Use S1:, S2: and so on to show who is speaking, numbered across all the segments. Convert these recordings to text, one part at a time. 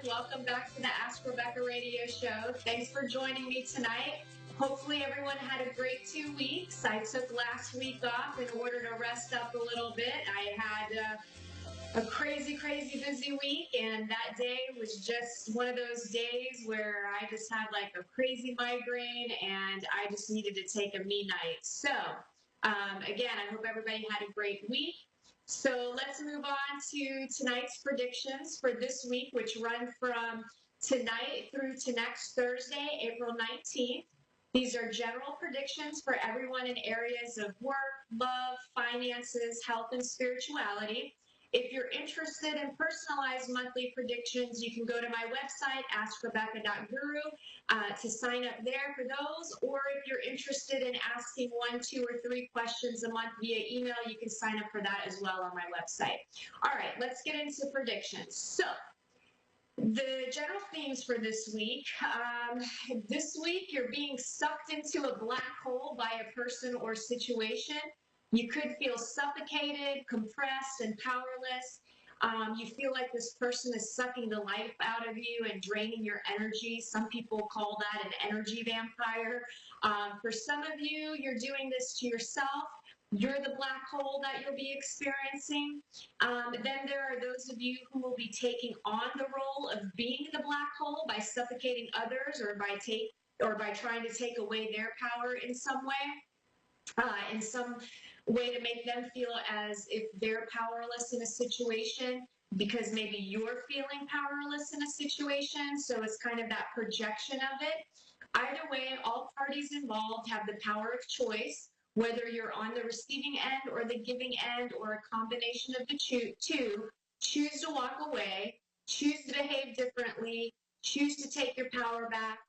S1: Welcome back to the Ask Rebecca radio show. Thanks for joining me tonight. Hopefully, everyone had a great 2 weeks. I took last week off in order to rest up a little bit. I had a crazy busy week, and that day was just one of those days where I just had like a crazy migraine and I just needed to take a me night. So, again, I hope everybody had a great week. So let's move on to tonight's predictions for this week, which run from tonight through to next Thursday, April 19th. These are general predictions for everyone in areas of work, love, finances, health, and spirituality. If you're interested in personalized monthly predictions, you can go to my website, AskRebecca.guru, to sign up there for those. Or if you're interested in asking 1, 2, or 3 questions a month via email, you can sign up for that as well on my website. All right, let's get into predictions. So, the general themes for this week, you're being sucked into a black hole by a person or situation. You could feel suffocated, compressed, and powerless. You feel like this person is sucking the life out of you and draining your energy. Some people call that an energy vampire. For some of you, you're doing this to yourself. You're the black hole that you'll be experiencing. Then there are those of you who will be taking on the role of being the black hole by suffocating others or by trying to take away their power in some way to make them feel as if they're powerless in a situation because maybe you're feeling powerless in a situation. So it's kind of that projection of it. Either way, all parties involved have the power of choice, whether you're on the receiving end or the giving end or a combination of the two. Choose to walk away, choose to behave differently, choose to take your power back.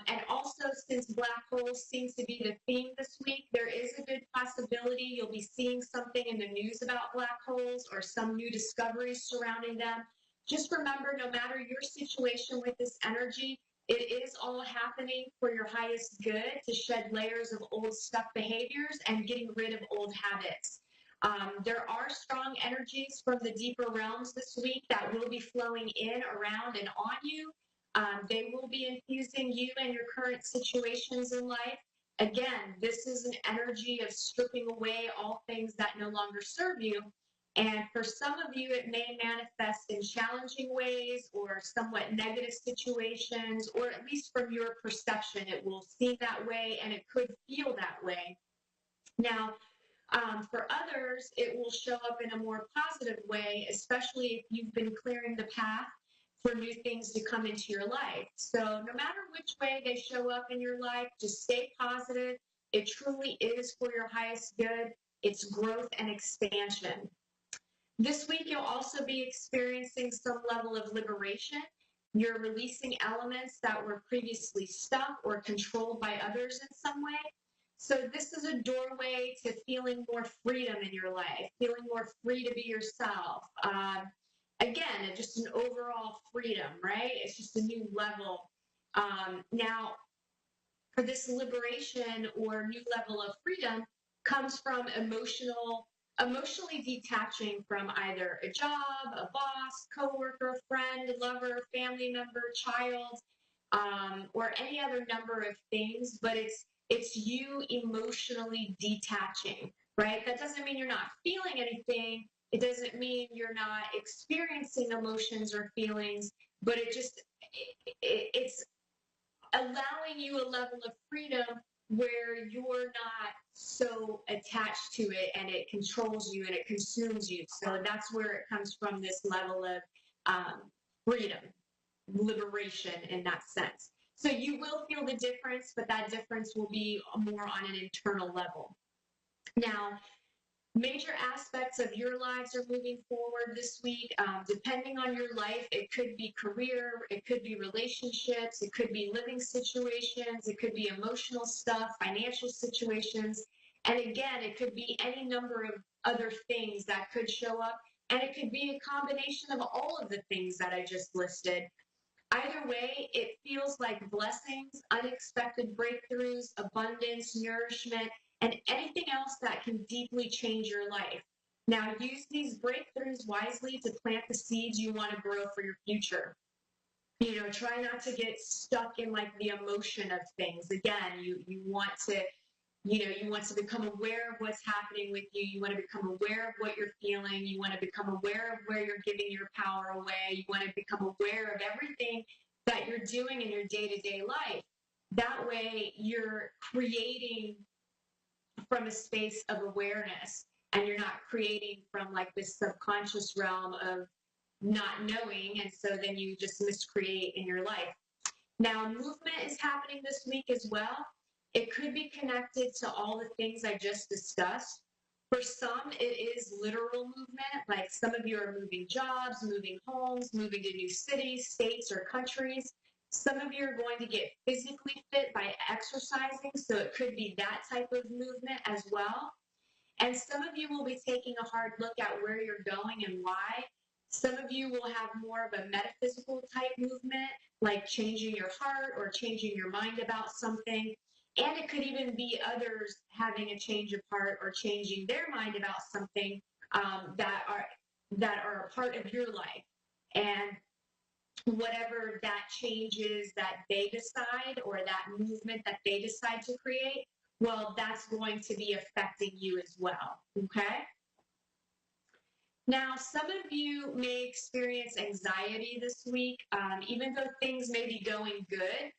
S1: And also, since black holes seems to be the theme this week, there is a good possibility you'll be seeing something in the news about black holes or some new discoveries surrounding them. Just remember, no matter your situation with this energy, it is all happening for your highest good to shed layers of old stuck behaviors and getting rid of old habits. There are strong energies from the deeper realms this week that will be flowing in, around, and on you. They will be infusing you and your current situations in life. Again, this is an energy of stripping away all things that no longer serve you. And for some of you, it may manifest in challenging ways or somewhat negative situations, or at least from your perception, it will seem that way and it could feel that way. Now, for others, it will show up in a more positive way, especially if you've been clearing the path for new things to come into your life. So no matter which way they show up in your life, just stay positive. It truly is for your highest good. It's growth and expansion. This week, you'll also be experiencing some level of liberation. You're releasing elements that were previously stuck or controlled by others in some way. So this is a doorway to feeling more freedom in your life, feeling more free to be yourself. Again, just an overall freedom, right? It's just a new level. Now, for this liberation or new level of freedom comes from emotionally detaching from either a job, a boss, coworker, friend, lover, family member, child, or any other number of things, but it's you emotionally detaching, right? That doesn't mean you're not feeling anything. It doesn't mean you're not experiencing emotions or feelings, but it's allowing you a level of freedom where you're not so attached to it and it controls you and it consumes you. So that's where it comes from, this level of freedom, liberation in that sense. So you will feel the difference, but that difference will be more on an internal level. Now, major aspects of your lives are moving forward this week. Depending on your life, it could be career, it could be relationships, it could be living situations, it could be emotional stuff, financial situations. And again, it could be any number of other things that could show up. And it could be a combination of all of the things that I just listed. Either way, it feels like blessings, unexpected breakthroughs, abundance, nourishment, and anything else that can deeply change your life. Now, use these breakthroughs wisely to plant the seeds you want to grow for your future. Try not to get stuck in like the emotion of things. Again, you want to, you want to become aware of what's happening with you. You want to become aware of what you're feeling. You want to become aware of where you're giving your power away. You want to become aware of everything that you're doing in your day-to-day life. That way you're creating from a space of awareness, and you're not creating from like this subconscious realm of not knowing, and so then you just miscreate in your life. Now, movement is happening this week as well. It could be connected to all the things I just discussed. For some, it is literal movement, like some of you are moving jobs, moving homes, moving to new cities, states, or countries. Some of you are going to get physically fit by exercising, so it could be that type of movement as well. And some of you will be taking a hard look at where you're going and why. Some of you will have more of a metaphysical type movement, like changing your heart or changing your mind about something. And it could even be others having a change of heart or changing their mind about something that are a part of your life. And whatever that change is that they decide, or that movement that they decide to create, well, that's going to be affecting you as well. Okay. Now, some of you may experience anxiety this week. Even though things may be going good,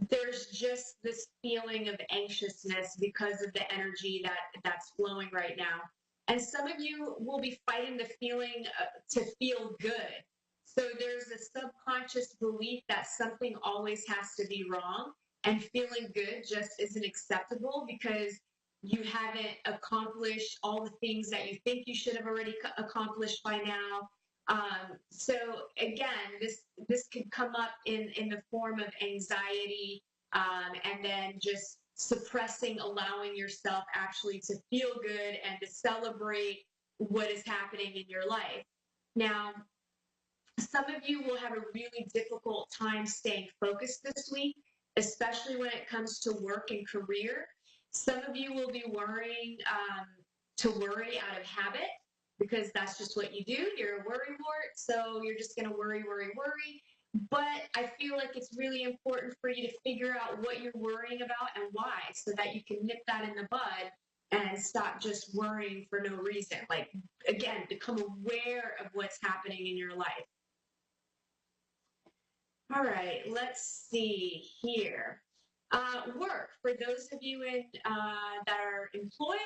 S1: there's just this feeling of anxiousness because of the energy that's flowing right now. And some of you will be fighting the feeling to feel good. So there's a subconscious belief that something always has to be wrong, and feeling good just isn't acceptable because you haven't accomplished all the things that you think you should have already accomplished by now. So again, this could come up in the form of anxiety, and then just suppressing, allowing yourself actually to feel good and to celebrate what is happening in your life. Now, some of you will have a really difficult time staying focused this week, especially when it comes to work and career. Some of you will be worrying to worry out of habit, because that's just what you do. You're a worrywart, so you're just going to worry, worry, worry. But I feel like it's really important for you to figure out what you're worrying about and why, so that you can nip that in the bud and stop just worrying for no reason. Like, again, become aware of what's happening in your life. All right, let's see here. Work. For those of you that are employed,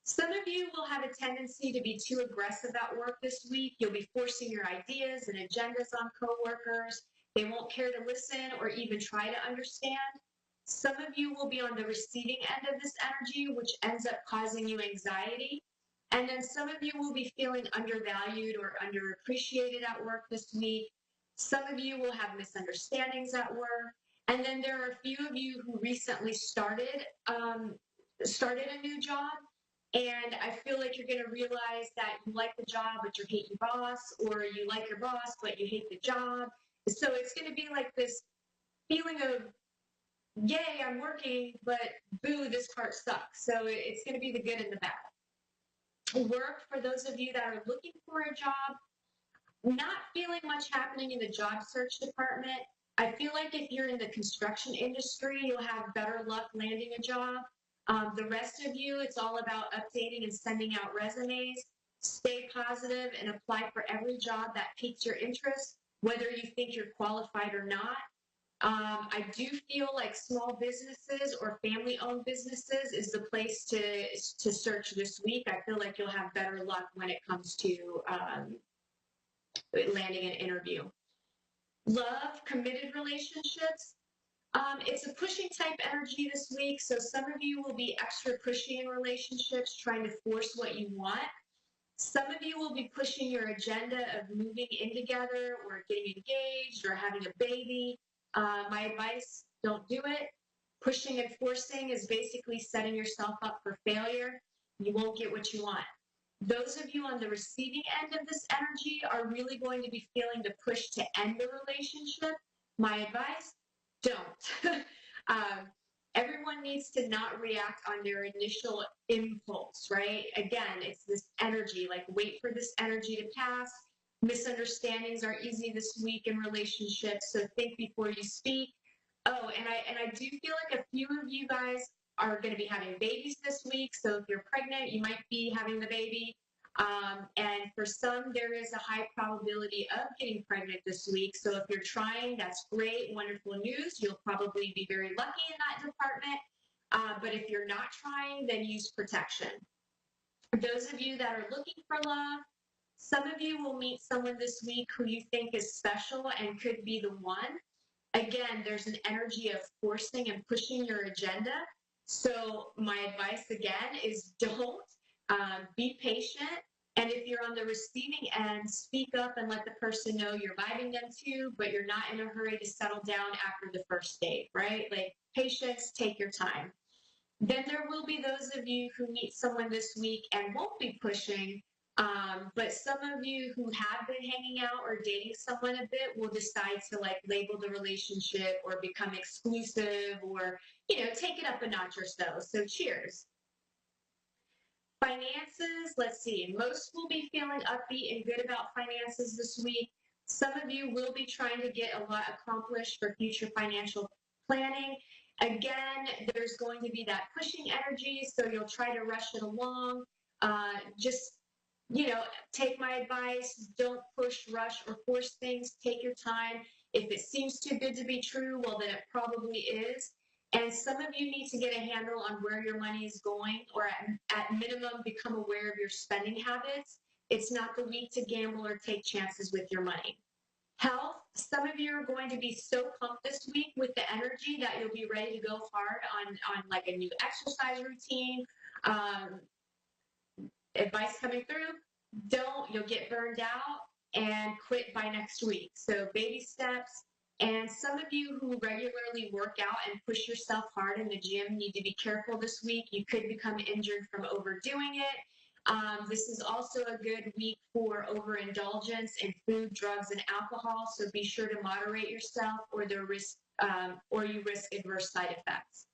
S1: some of you will have a tendency to be too aggressive at work this week. You'll be forcing your ideas and agendas on coworkers. They won't care to listen or even try to understand. Some of you will be on the receiving end of this energy, which ends up causing you anxiety. And then some of you will be feeling undervalued or underappreciated at work this week. Some of you will have misunderstandings at work. And then there are a few of you who recently started a new job. And I feel like you're going to realize that you like the job, but you hate your boss, or you like your boss, but you hate the job. So it's going to be like this feeling of, yay, I'm working, but boo, this part sucks. So it's going to be the good and the bad. Work, for those of you that are looking for a job, not feeling much happening in the job search department. I feel like if you're in the construction industry, you'll have better luck landing a job. The rest of you, it's all about updating and sending out resumes. Stay positive and apply for every job that piques your interest, whether you think you're qualified or not. I do feel like small businesses or family-owned businesses is the place to search this week. I feel like you'll have better luck when it comes to landing an interview. Love, committed relationships. It's a pushing type energy this week, so some of you will be extra pushy in relationships, trying to force what you want. Some of you will be pushing your agenda of moving in together or getting engaged or having a baby. My advice, don't do it. Pushing and forcing is basically setting yourself up for failure. You won't get what you want. Those of you on the receiving end of this energy are really going to be feeling the push to end the relationship. My advice, don't. Everyone needs to not react on their initial impulse, right? Again, it's this energy, like wait for this energy to pass. Misunderstandings are easy this week in relationships, so think before you speak. Oh, and I do feel like a few of you guys are going to be having babies this week. So if you're pregnant, you might be having the baby. And for some, there is a high probability of getting pregnant this week. So if you're trying, that's great, wonderful news. You'll probably be very lucky in that department. But if you're not trying, then use protection. Those of you that are looking for love, some of you will meet someone this week who you think is special and could be the one. Again, there's an energy of forcing and pushing your agenda. So my advice again is don't, be patient. And if you're on the receiving end, speak up and let the person know you're vibing them too, but you're not in a hurry to settle down after the first date, right? Like patience, take your time. Then there will be those of you who meet someone this week and won't be pushing. But some of you who have been hanging out or dating someone a bit will decide to like label the relationship or become exclusive or, take it up a notch or so. So cheers. Finances, let's see. Most will be feeling upbeat and good about finances this week. Some of you will be trying to get a lot accomplished for future financial planning. Again, there's going to be that pushing energy, so you'll try to rush it along. Just, take my advice. Don't push, rush, or force things. Take your time. If it seems too good to be true, well, then it probably is. And some of you need to get a handle on where your money is going, or at minimum, become aware of your spending habits. It's not the week to gamble or take chances with your money. Health, some of you are going to be so pumped this week with the energy that you'll be ready to go hard on like a new exercise routine. Um, Advice coming through, you'll get burned out and quit by next week. So baby steps. And some of you who regularly work out and push yourself hard in the gym need to be careful this week. You could become injured from overdoing it. This is also a good week for overindulgence in food, drugs, and alcohol. So be sure to moderate yourself, or you risk adverse side effects.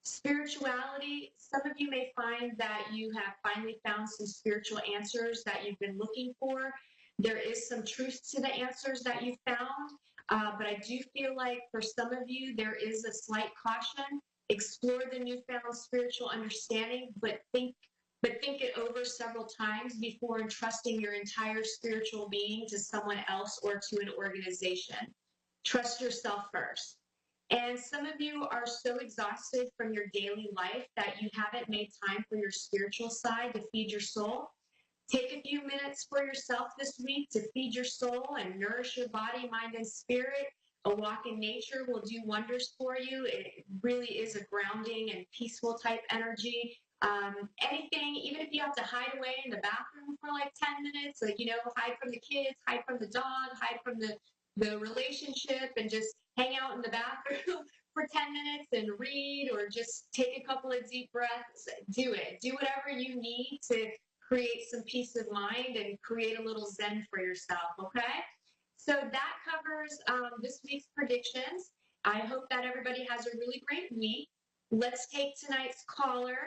S1: Spirituality, some of you may find that you have finally found some spiritual answers that you've been looking for. There is some truth to the answers that you found, but I do feel like for some of you, there is a slight caution. Explore the newfound spiritual understanding, but think it over several times before entrusting your entire spiritual being to someone else or to an organization. Trust yourself first. And some of you are so exhausted from your daily life that you haven't made time for your spiritual side to feed your soul. Take a few minutes for yourself this week to feed your soul and nourish your body, mind, and spirit. A walk in nature will do wonders for you. It really is a grounding and peaceful type energy. Anything, even if you have to hide away in the bathroom for like 10 minutes, like, hide from the kids, hide from the dog, hide from the relationship, and just hang out in the bathroom for 10 minutes and read, or just take a couple of deep breaths. Do it. Do whatever you need to create some peace of mind and create a little zen for yourself, okay? So that covers this week's predictions. I hope that everybody has a really great week. Let's take tonight's caller.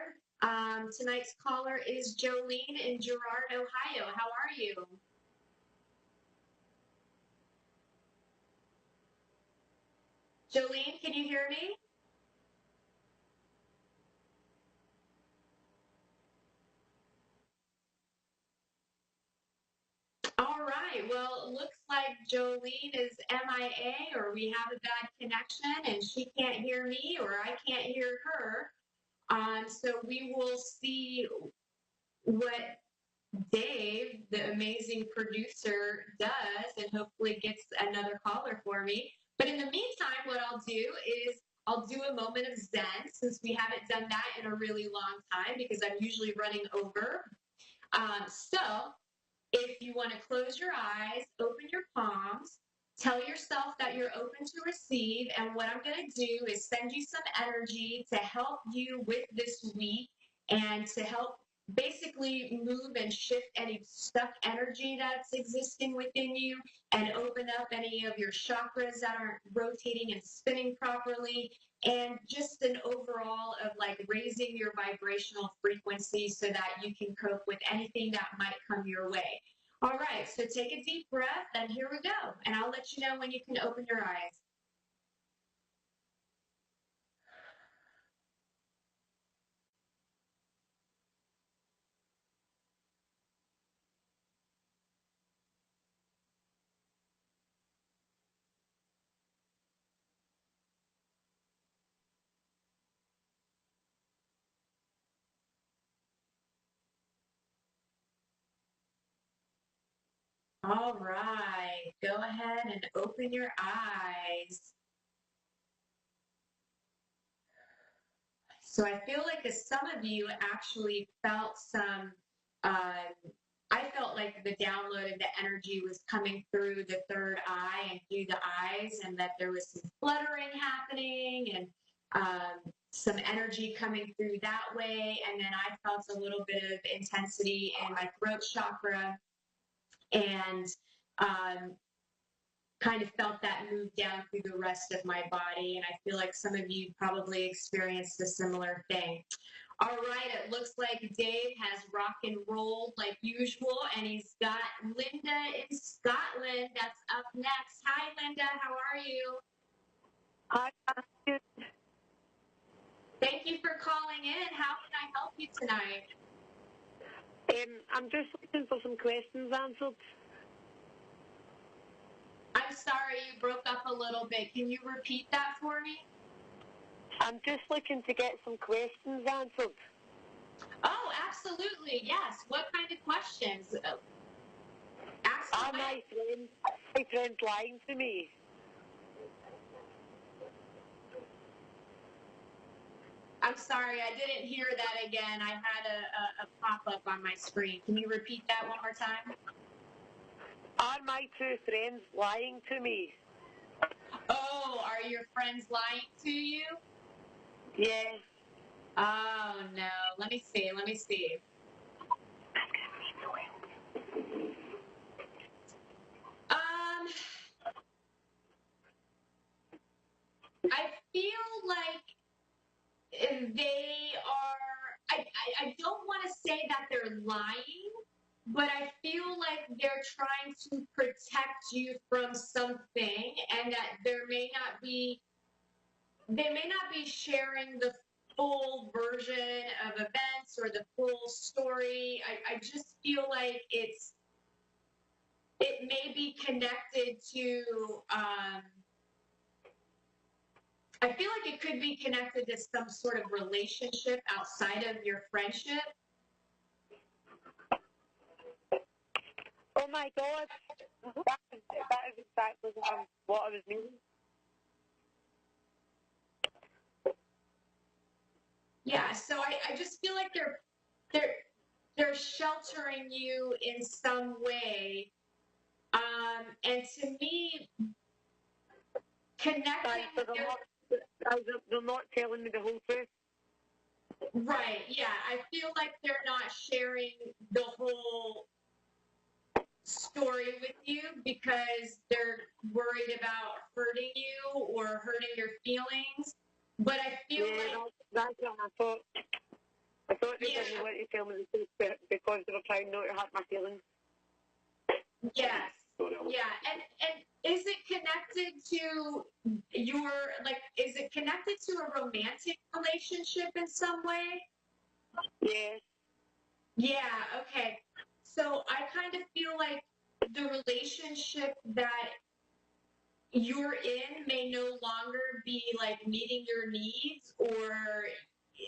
S1: Tonight's caller is Jolene in Girard, Ohio. How are you? Jolene, can you hear me? All right. Well, it looks like Jolene is MIA, or we have a bad connection and she can't hear me or I can't hear her. So we will see what Dave, the amazing producer, does, and hopefully gets another caller for me. But in the meantime, what I'll do is I'll do a moment of Zen, since we haven't done that in a really long time because I'm usually running over. So if you want to close your eyes, open your palms, tell yourself that you're open to receive. And what I'm going to do is send you some energy to help you with this week and to help basically move and shift any stuck energy that's existing within you and open up any of your chakras that aren't rotating and spinning properly, and just an overall of like raising your vibrational frequency so that you can cope with anything that might come your way. All right, so take a deep breath, and here we go. And I'll let you know when you can open your eyes. All right, go ahead and open your eyes. So I feel like as some of you actually felt some, I felt like the download of the energy was coming through the third eye and through the eyes, and that there was some fluttering happening and some energy coming through that way. And then I felt a little bit of intensity in my throat chakra and um, kind of felt that move down through the rest of my body. And I feel like some of you probably experienced a similar thing. All right, it looks like Dave has rock and rolled like usual, and he's got Linda in Scotland that's up next. Hi, Linda, how are you?
S2: Hi.
S1: Thank you for calling in. How can I help you tonight?
S2: I'm just looking for some questions answered.
S1: I'm sorry, you broke up a little bit. Can you repeat that for me?
S2: I'm just looking to get some questions answered.
S1: Oh, absolutely. Yes. What kind of questions? Ask
S2: Are
S1: away.
S2: my friends lying to me?
S1: I'm sorry, I didn't hear that again. I had a pop-up on my screen. Can you repeat that one more time?
S2: Are my two friends lying to me?
S1: Oh, are your friends lying to you?
S2: Yeah.
S1: Oh, no. Let me see. Let me see. I feel like they are, I don't want to say that they're lying, but I feel like they're trying to protect you from something, and that they may not be sharing the full version of events or the full story. I just feel like it may be connected to I feel like it could be connected to some sort of relationship outside of your friendship.
S2: Oh my God. That is exactly what I was meaning.
S1: Yeah, so I just feel like they're they're sheltering you in some way. And to me, connecting
S2: So they're not telling me the whole truth.
S1: right, yeah, I feel like they're not sharing the whole story with you because they're worried about hurting you or hurting your feelings. But I feel like
S2: that's what I thought. I thought they
S1: yeah,
S2: didn't want to tell me the truth because they were trying not to hurt my feelings.
S1: yes. Yeah. And is it connected to your is it connected to a romantic relationship in some way?
S2: Yes.
S1: Yeah, okay. So I kind of feel like the relationship that you're in may no longer be like meeting your needs, or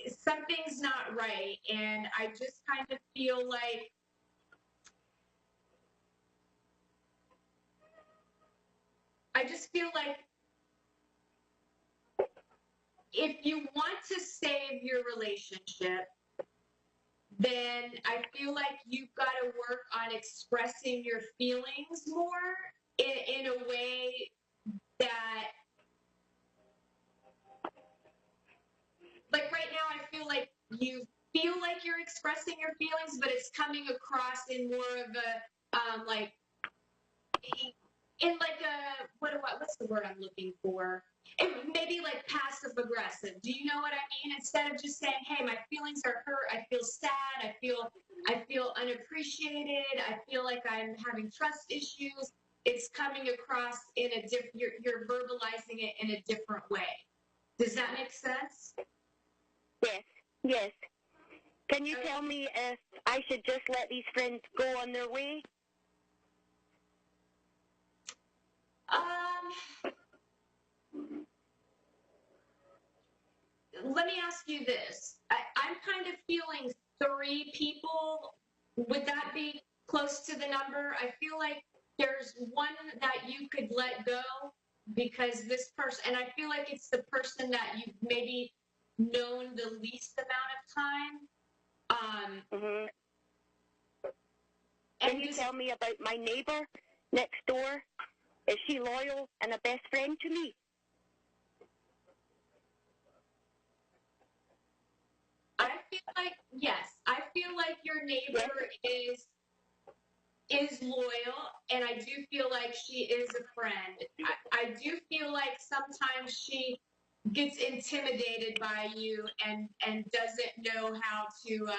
S1: something's not right. And I just kind of feel like I just feel like if you want to save your relationship, then I feel like you've got to work on expressing your feelings more in a way that, like right now, I feel like you feel like you're expressing your feelings, but it's coming across in more of a, like, in like a, what's the word I'm looking for? It maybe like passive aggressive. Do you know what I mean? Instead of just saying, "Hey, my feelings are hurt. I feel sad. I feel unappreciated. I feel like I'm having trust issues." It's coming across in a different. You're verbalizing it in a different way. Does that make sense?
S2: Yes, yes. Can you tell me if I should just let these friends go on their way?
S1: Let me ask you this. I'm kind of feeling 3 people. Would that be close to the number? I feel like there's one that you could let go because this person, and I feel like it's the person that you've maybe known the least amount of time.
S2: Can you tell me about my neighbor next door? Is she loyal and a best friend to me?
S1: I feel like, yes, I feel like your neighbor is loyal, and I do feel like she is a friend. I do feel like sometimes she gets intimidated by you and doesn't know how to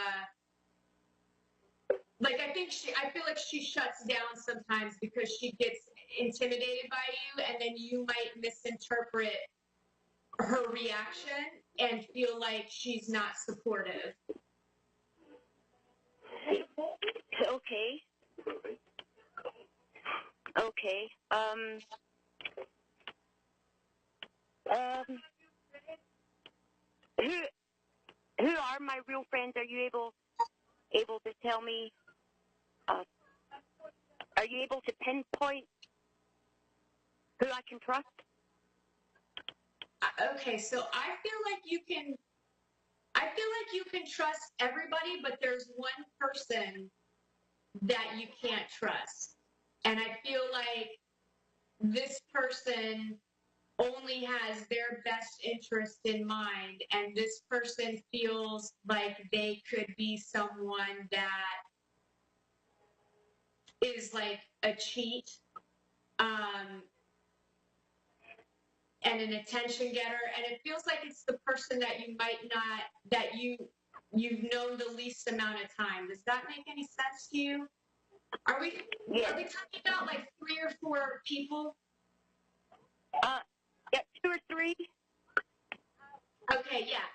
S1: I feel like she shuts down sometimes because she gets intimidated by you, and then you might misinterpret her reaction and feel like she's not supportive.
S2: Okay. Okay. Who are my real friends? Are you able to tell me? Are you able to pinpoint who I can trust?
S1: Okay, so I feel like you can trust everybody, but there's one person that you can't trust. And I feel like this person only has their best interest in mind, and this person feels like they could be someone that is like a cheat, and an attention getter, and it feels like it's the person that you might not that you've known the least amount of time. Does that make any sense to you? Are we talking about like 3 or 4 people?
S2: Yeah, 2 or 3.
S1: Okay, yeah.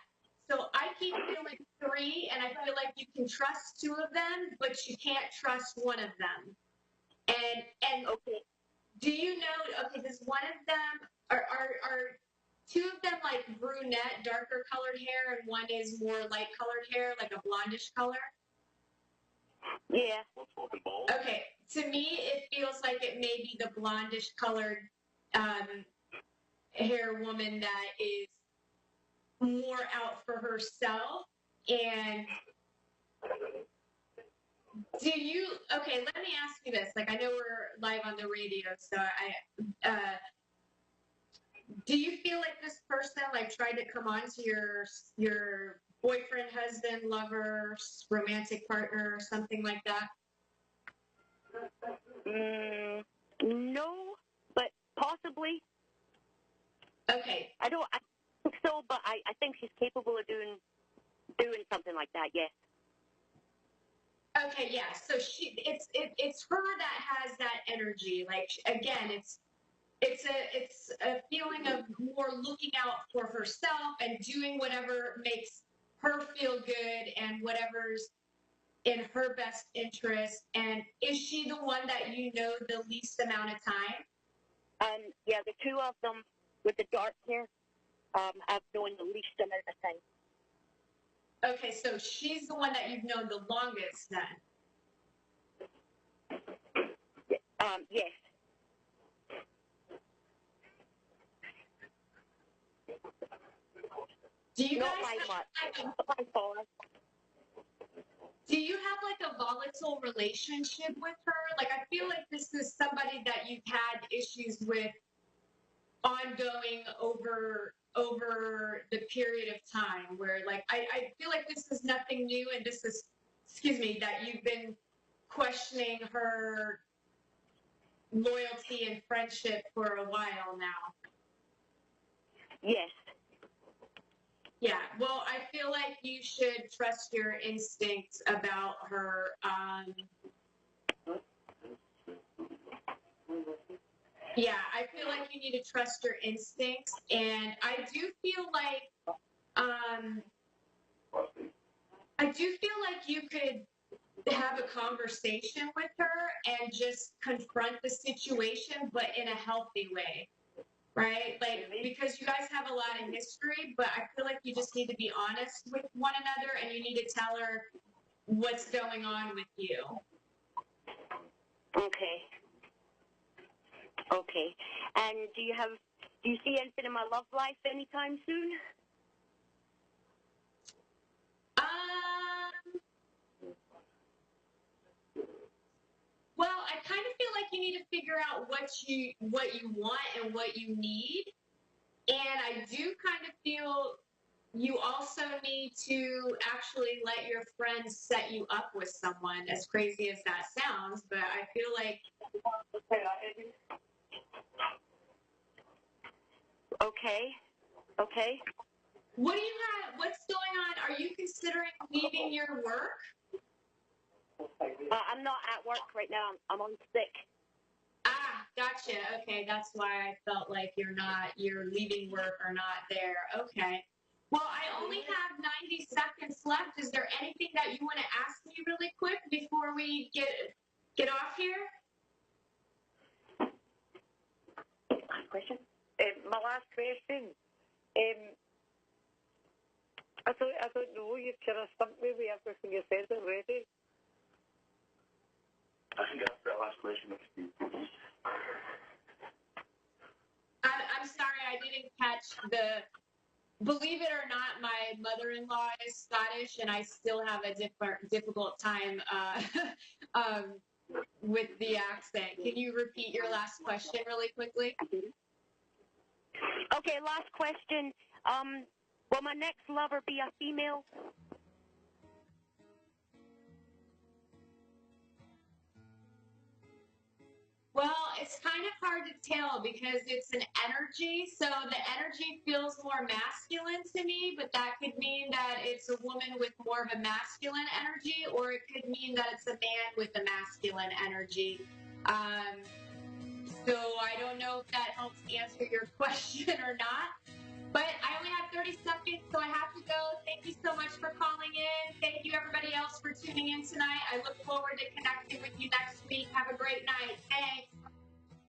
S1: So I keep feeling 3, and I feel like you can trust 2 of them, but you can't trust one of them. And
S2: okay.
S1: Do you know? Okay, does one of them are 2 of them like brunette, darker colored hair, and one is more light colored hair, like a blondish color?
S2: Yeah.
S1: Okay, to me, it feels like it may be the blondish colored hair woman that is more out for herself. And okay, let me ask you this. Like, I know we're live on the radio, so do you feel like this person like tried to come on to your boyfriend, husband, lover, romantic partner, or something like that?
S2: No, but possibly.
S1: Okay.
S2: I think so, but I think she's capable of doing something like that. Yes.
S1: Okay, yeah. So it's her that has that energy. Like, again, it's a feeling of more looking out for herself and doing whatever makes her feel good and whatever's in her best interest. And is she the one that you know the least amount of time?
S2: Yeah, the 2 of them with the dark hair, I've known the least amount of time.
S1: Okay, so she's the one that you've known the longest then.
S2: Yes.
S1: Do you
S2: Not
S1: guys
S2: by
S1: have,
S2: much.
S1: do you have like a volatile relationship with her? Like, I feel like this is somebody that you've had issues with ongoing over the period of time, where like I feel like this is nothing new, and this is, excuse me, that you've been questioning her loyalty and friendship for a while now.
S2: Yes.
S1: Yeah, well, I feel like you should trust your instincts about her. Yeah, I feel like you need to trust your instincts, and um, I do feel like you could have a conversation with her and just confront the situation, but in a healthy way, right? Like, because you guys have a lot of history, but I feel like you just need to be honest with one another, and you need to tell her what's going on with you.
S2: Okay. Okay. And do you see anything in my love life anytime soon?
S1: Well, I kind of feel like you need to figure out what you want and what you need. And I do kind of feel you also need to actually let your friends set you up with someone, as crazy as that sounds, but I feel like
S2: Okay. Okay.
S1: What's going on? Are you considering leaving your work?
S2: I'm not at work right now. I'm on sick.
S1: Ah, gotcha. Okay, that's why I felt like you're leaving work or not there. Okay. Well, I only have 90 seconds left. Is there anything that you want to ask me really quick before we get off here?
S2: Question? My last question. I don't know. You've kind of stumped me with everything you said already.
S3: I think that's that last question.
S1: I'm sorry, I didn't catch the. Believe it or not, my mother-in-law is Scottish, and I still have a difficult time with the accent. Can you repeat your last question really quickly?
S2: Okay, last question. Will my next lover be a female?
S1: Well, it's kind of hard to tell because it's an energy. So the energy feels more masculine to me, but that could mean that it's a woman with more of a masculine energy, or it could mean that it's a man with a masculine energy. So I don't know if that helps answer your question or not. But I only have 30 seconds, so I have to go. Thank you so much for calling in. Thank you, everybody else, for tuning in tonight. I look forward to connecting with you next week. Have a great night. Thanks.